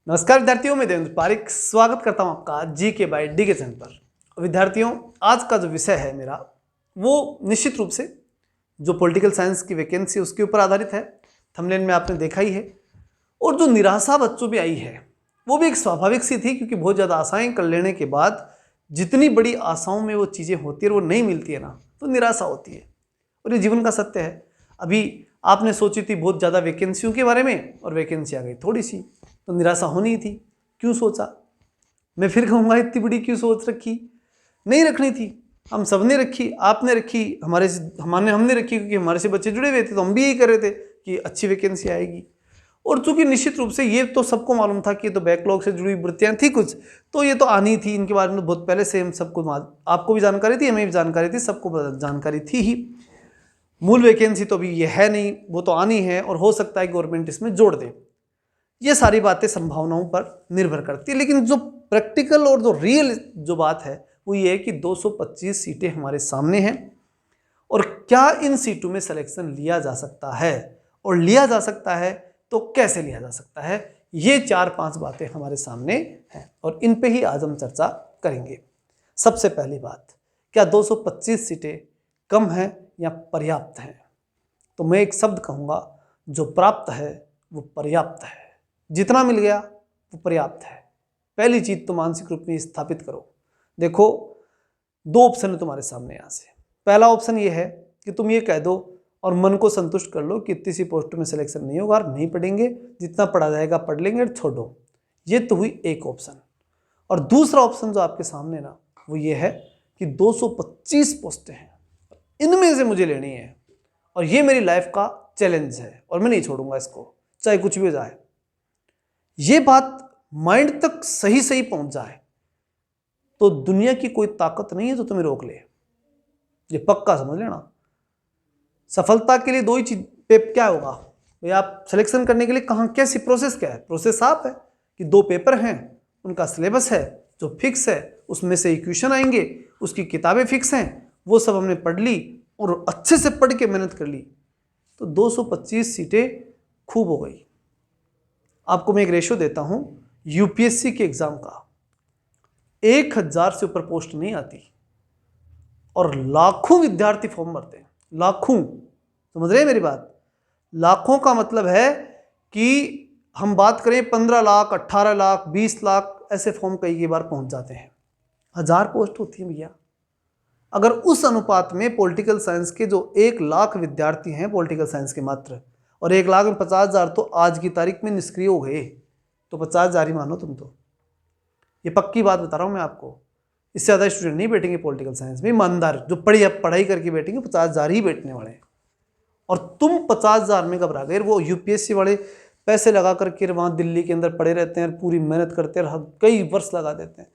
नमस्कार विद्यार्थियों, मैं देवेंद्र पारिक स्वागत करता हूं आपका जीके बाय डीके चैनल पर। विद्यार्थियों, आज का जो विषय है मेरा वो निश्चित रूप से जो पॉलिटिकल साइंस की वैकेंसी उसके ऊपर आधारित है। थंबनेल में आपने देखा ही है। और जो निराशा बच्चों में आई है वो भी एक स्वाभाविक सी थी, क्योंकि बहुत ज़्यादा आशाएं कर लेने के बाद जितनी बड़ी आशाओं में वो चीज़ें होती है और वो नहीं मिलती है ना, तो निराशा होती है। और ये जीवन का सत्य है। अभी आपने सोची थी बहुत ज़्यादा वैकेंसियों के बारे में और वैकेंसी आ गई थोड़ी सी, तो निराशा होनी ही थी। क्यों सोचा? मैं फिर कहूँगा, इतनी बड़ी क्यों सोच रखी? नहीं रखनी थी। हम सब ने रखी, आपने रखी, हमने रखी, क्योंकि हमारे से बच्चे जुड़े हुए थे, तो हम भी यही कर रहे थे कि अच्छी वैकेंसी आएगी। और चूंकि निश्चित रूप से ये तो सबको मालूम था कि ये तो बैकलॉग से जुड़ी वृत्तियाँ थी कुछ, तो ये तो आनी थी। इनके बारे में तो बहुत पहले से हम सबको, आपको भी जानकारी थी, हमें भी जानकारी थी, सबको जानकारी थी ही। मूल वैकेंसी तो अभी ये है नहीं, वो तो आनी है और हो सकता है गवर्नमेंट इसमें जोड़ दे। ये सारी बातें संभावनाओं पर निर्भर करती है, लेकिन जो प्रैक्टिकल और जो रियल जो बात है वो ये है कि 225 सीटें हमारे सामने हैं। और क्या इन सीटों में सिलेक्शन लिया जा सकता है, और लिया जा सकता है तो कैसे लिया जा सकता है, ये 4-5 बातें हमारे सामने हैं और इन पे ही आज हम चर्चा करेंगे। सबसे पहली बात, क्या 225 सीटें कम हैं या पर्याप्त हैं? तो मैं एक शब्द कहूँगा, जो प्राप्त है वो पर्याप्त है। जितना मिल गया वो पर्याप्त है। पहली चीज तो मानसिक रूप में स्थापित करो। देखो, दो ऑप्शन है तुम्हारे सामने यहाँ से। पहला ऑप्शन ये है कि तुम ये कह दो और मन को संतुष्ट कर लो कि इतनी सी पोस्टों में सिलेक्शन नहीं होगा और नहीं पढ़ेंगे, जितना पढ़ा जाएगा पढ़ लेंगे और छोड़ो। ये तो हुई एक ऑप्शन। और दूसरा ऑप्शन जो आपके सामने ना, वो ये है कि 225 पोस्टें हैं, इनमें से मुझे लेनी है और ये मेरी लाइफ का चैलेंज है और मैं नहीं छोड़ूंगा इसको, चाहे कुछ भी हो जाए। ये बात माइंड तक सही सही पहुंच जाए तो दुनिया की कोई ताकत नहीं है जो तुम्हें रोक ले। ये पक्का समझ लेना। सफलता के लिए दो ही चीज पे क्या होगा भाई, आप सिलेक्शन करने के लिए कहाँ, कैसी प्रोसेस, क्या है प्रोसेस? साफ है कि 2 पेपर हैं, उनका सिलेबस है जो फिक्स है, उसमें से इक्वेशन आएंगे, उसकी किताबें फिक्स हैं, वो सब हमने पढ़ ली और अच्छे से पढ़ के मेहनत कर ली, तो 225 सीटें खूब हो गई। आपको मैं एक रेशियो देता हूं यूपीएससी के एग्जाम का। 1000 से ऊपर पोस्ट नहीं आती और लाखों विद्यार्थी फॉर्म भरते हैं। लाखों, समझ रहे हैं मेरी बात? लाखों का मतलब है कि हम बात करें 15 लाख, 18 लाख, 20 लाख ऐसे फॉर्म कई बार पहुंच जाते हैं। 1000 पोस्ट होती है भैया। अगर उस अनुपात में पॉलिटिकल साइंस के जो 1 लाख विद्यार्थी हैं पॉलिटिकल साइंस के मात्र, और 1 लाख में 50,000 तो आज की तारीख में निष्क्रिय हो गए, तो 50,000 ही मानो तुम तो। ये पक्की बात बता रहा हूँ मैं आपको। इससे ज़्यादा स्टूडेंट नहीं बैठेंगे पॉलिटिकल साइंस में। ईमानदार जो पढ़ाई करके बैठेंगे 50,000 ही बैठने वाले हैं। और तुम 50,000 में घबरा गए। वो यूपीएससी वाले पैसे लगा करके वहाँ दिल्ली के अंदर पड़े रहते हैं, पूरी मेहनत करते हैं, कई वर्ष लगा देते हैं।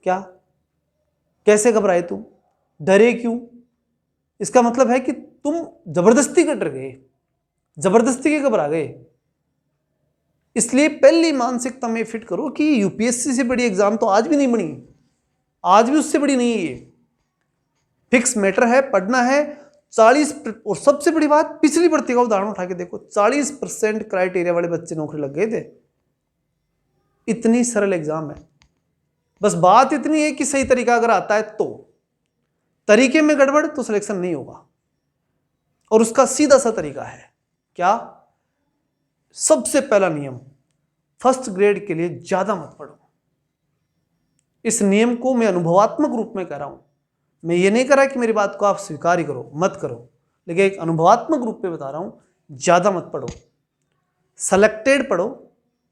क्या, कैसे घबराए तुम? डरे क्यों? इसका मतलब है कि तुम जबरदस्ती कर डर गए, जबरदस्ती के घबरा गए। इसलिए पहली मानसिकता में फिट करो कि यूपीएससी से बड़ी एग्जाम तो आज भी नहीं बनी, आज भी उससे बड़ी नहीं है। ये फिक्स मैटर है, पढ़ना है। 40, और सबसे बड़ी बात, पिछली भर्ती का उदाहरण उठा के देखो, 40% क्राइटेरिया वाले बच्चे नौकरी लग गए थे। इतनी सरल एग्जाम है। बस बात इतनी है कि सही तरीका अगर आता है तो, तरीके में गड़बड़ तो सिलेक्शन नहीं होगा। और उसका सीधा सा तरीका है क्या? सबसे पहला नियम, फर्स्ट ग्रेड के लिए ज्यादा मत पढ़ो। इस नियम को मैं अनुभवात्मक रूप में कह रहा हूं। मैं ये नहीं कह रहा कि मेरी बात को आप स्वीकार ही करो, मत करो, लेकिन एक अनुभवात्मक रूप में बता रहा हूं, ज्यादा मत पढ़ो, सेलेक्टेड पढ़ो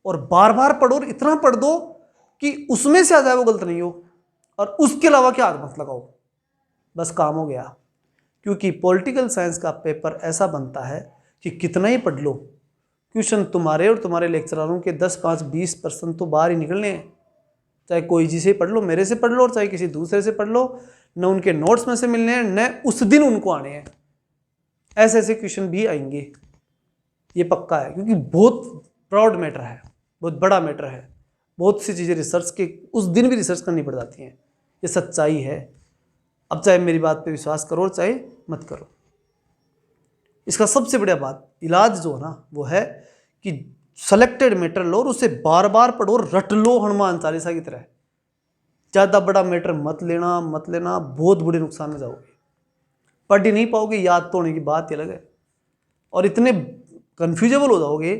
और बार बार पढ़ो, और इतना पढ़ दो कि उसमें से आ जाए वो गलत नहीं हो, और उसके अलावा क्या हाथ मत लगाओ, बस काम हो गया। क्योंकि पॉलिटिकल साइंस का पेपर ऐसा बनता है कि कितना ही पढ़ लो, क्वेश्चन तुम्हारे और तुम्हारे लेक्चररों के 10, 5, 20% तो बाहर ही निकलने हैं। चाहे कोई जी से पढ़ लो, मेरे से पढ़ लो, और चाहे किसी दूसरे से पढ़ लो, न उनके नोट्स में से मिलने हैं, न उस दिन उनको आने हैं। ऐसे ऐसे क्वेश्चन भी आएंगे, ये पक्का है। क्योंकि बहुत प्राउड मैटर है, बहुत बड़ा मैटर है। बहुत सी चीज़ें रिसर्च के उस दिन भी रिसर्च करनी पड़ जाती हैं। ये सच्चाई है। अब चाहे मेरी बात पे विश्वास करो चाहे मत करो, इसका सबसे बढ़िया बात, इलाज जो है ना, वो है कि सेलेक्टेड मैटर लो और उसे बार बार पढ़ो, रट लो हनुमान चालीसा की तरह। ज़्यादा बड़ा मैटर मत लेना, बहुत बुरे नुकसान में जाओगे। पढ़ ही नहीं पाओगे, याद तो होने की बात ही अलग है। और इतने कन्फ्यूजेबल हो जाओगे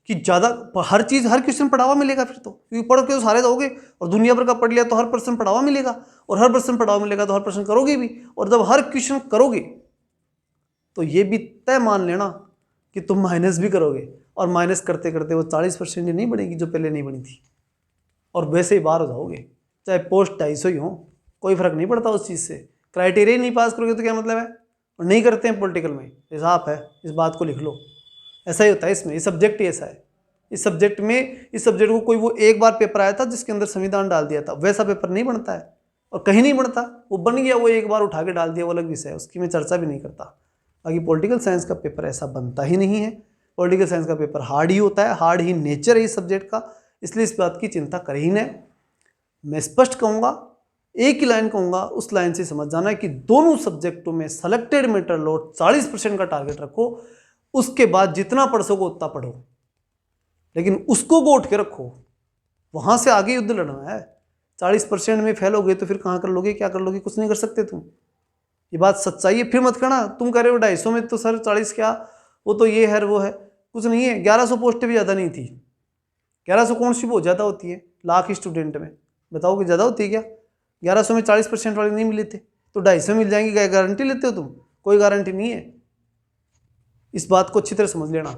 कि ज़्यादा हर चीज़, हर क्वेश्चन पढ़ावा मिलेगा फिर तो, क्योंकि पढ़ के तो सारे जाओगे। और दुनिया भर का पढ़ लिया तो हर प्रश्न पढ़ावा मिलेगा, और हर प्रश्न पढ़ावा मिलेगा तो हर प्रश्न करोगे भी। और जब हर क्वेश्चन करोगे तो ये भी तय मान लेना कि तुम माइनस भी करोगे, और माइनस करते करते वो 40% ही नहीं बनेगी जो पहले नहीं बनी थी, और वैसे ही बाहर हो जाओगे। चाहे पोस्ट 250 ही हो, कोई फर्क नहीं पड़ता उस चीज़ से। क्राइटेरिया नहीं पास करोगे तो क्या मतलब है? और नहीं करते हैं पॉलिटिकल में, हिसाब है, इस बात को लिख लो। ऐसा ही होता है इसमें, इस सब्जेक्ट ही ऐसा है। इस सब्जेक्ट को कोई वो एक बार पेपर आया था जिसके अंदर संविधान डाल दिया था, वैसा पेपर नहीं बनता है, और कहीं नहीं बनता। वो बन गया, वो एक बार उठा के डाल दिया, वो अलग विषय है, उसकी मैं चर्चा भी नहीं करता। बाकी पॉलिटिकल साइंस का पेपर ऐसा बनता ही नहीं है। पॉलिटिकल साइंस का पेपर हार्ड ही होता है, हार्ड ही नेचर है इस सब्जेक्ट का, इसलिए इस बात की चिंता कर ही नहीं। मैं स्पष्ट कहूँगा, एक ही लाइन कहूँगा, उस लाइन से समझ जाना है कि दोनों सब्जेक्टों में सेलेक्टेड मैटर लो, 40% का टारगेट रखो। उसके बाद जितना पढ़ सको उतना पढ़ो, लेकिन उसको गोट के रखो, वहाँ से आगे युद्ध लड़ना है। 40% में फेल हो गए तो फिर कहाँ कर लोगे, क्या कर लोगे? कुछ नहीं कर सकते तुम। ये बात सच्चाई है। फिर मत कहना, तुम कह रहे हो 250 में तो सर 40 क्या, वो तो ये है वो है। कुछ नहीं है, 1100 पोस्टें भी ज़्यादा नहीं थी। 1100 कौन सी बहुत ज़्यादा होती है लाख स्टूडेंट में? बताओ कि ज़्यादा होती है क्या? 1100 में 40% वाले नहीं मिले थे, तो 250 मिल जाएंगे, क्या गारंटी लेते हो तुम? कोई गारंटी नहीं है। इस बात को अच्छी तरह समझ लेना।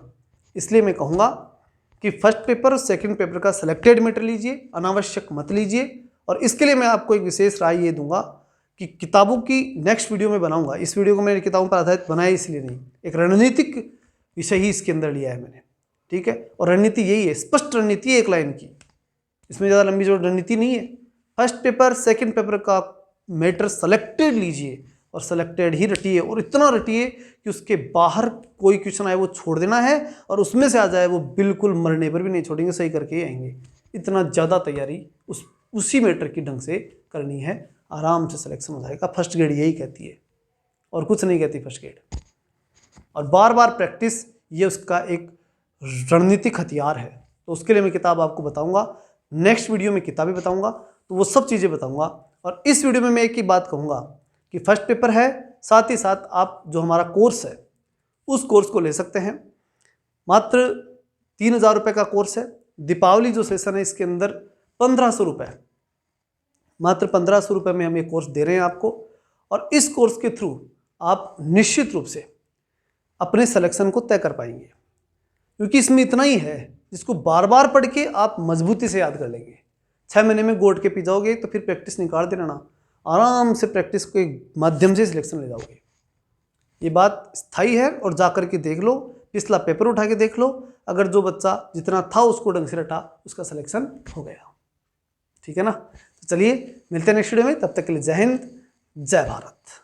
इसलिए मैं कहूँगा कि फर्स्ट पेपर और सेकंड पेपर का सिलेक्टेड मैटर लीजिए, अनावश्यक मत लीजिए। और इसके लिए मैं आपको एक विशेष राय ये दूंगा कि किताबों की नेक्स्ट वीडियो में बनाऊंगा। इस वीडियो को मैंने किताबों पर आधारित बनाया इसलिए नहीं, एक रणनीतिक विषय ही इसके अंदर लिया है मैंने, ठीक है। और रणनीति यही है, स्पष्ट रणनीति, एक लाइन की, इसमें ज़्यादा लंबी जो रणनीति नहीं है। फर्स्ट पेपर सेकंड पेपर का मैटर सेलेक्टेड लीजिए, और सेलेक्टेड ही रटिए, और इतना रटिए कि उसके बाहर कोई क्वेश्चन आए वो छोड़ देना है, और उसमें से आ जाए वो बिल्कुल मरने पर भी नहीं छोड़ेंगे, सही करके ही आएंगे। इतना ज़्यादा तैयारी उसी मैटर की ढंग से करनी है, आराम से सिलेक्शन हो जाएगा। फर्स्ट ग्रेड यही कहती है, और कुछ नहीं कहती फर्स्ट ग्रेड। और बार बार प्रैक्टिस, ये उसका एक रणनीतिक हथियार है। तो उसके लिए मैं किताब आपको बताऊंगा, नेक्स्ट वीडियो में किताबें बताऊंगा, तो वो सब चीज़ें बताऊंगा। और इस वीडियो में मैं एक ही बात कहूँगा कि फर्स्ट पेपर है, साथ ही साथ आप जो हमारा कोर्स है उस कोर्स को ले सकते हैं। मात्र 3000 रुपये का कोर्स है। दीपावली जो सेशन है इसके अंदर 1500 रुपये, मात्र 1500 रुपये में हम ये कोर्स दे रहे हैं आपको। और इस कोर्स के थ्रू आप निश्चित रूप से अपने सिलेक्शन को तय कर पाएंगे, क्योंकि इसमें इतना ही है जिसको बार बार पढ़ के आप मजबूती से याद कर लेंगे। 6 महीने में गोट के पी जाओगे तो फिर प्रैक्टिस निकाल देना, आराम से प्रैक्टिस के माध्यम से सिलेक्शन ले जाओगे। ये बात स्थायी है। और जाकर के देख लो, पिछला पेपर उठा के देख लो, अगर जो बच्चा जितना था उसको ढंग से रटा, उसका सिलेक्शन हो गया, ठीक है ना। तो चलिए मिलते हैं नेक्स्ट वीडियो में, तब तक के लिए जय हिंद, जय भारत।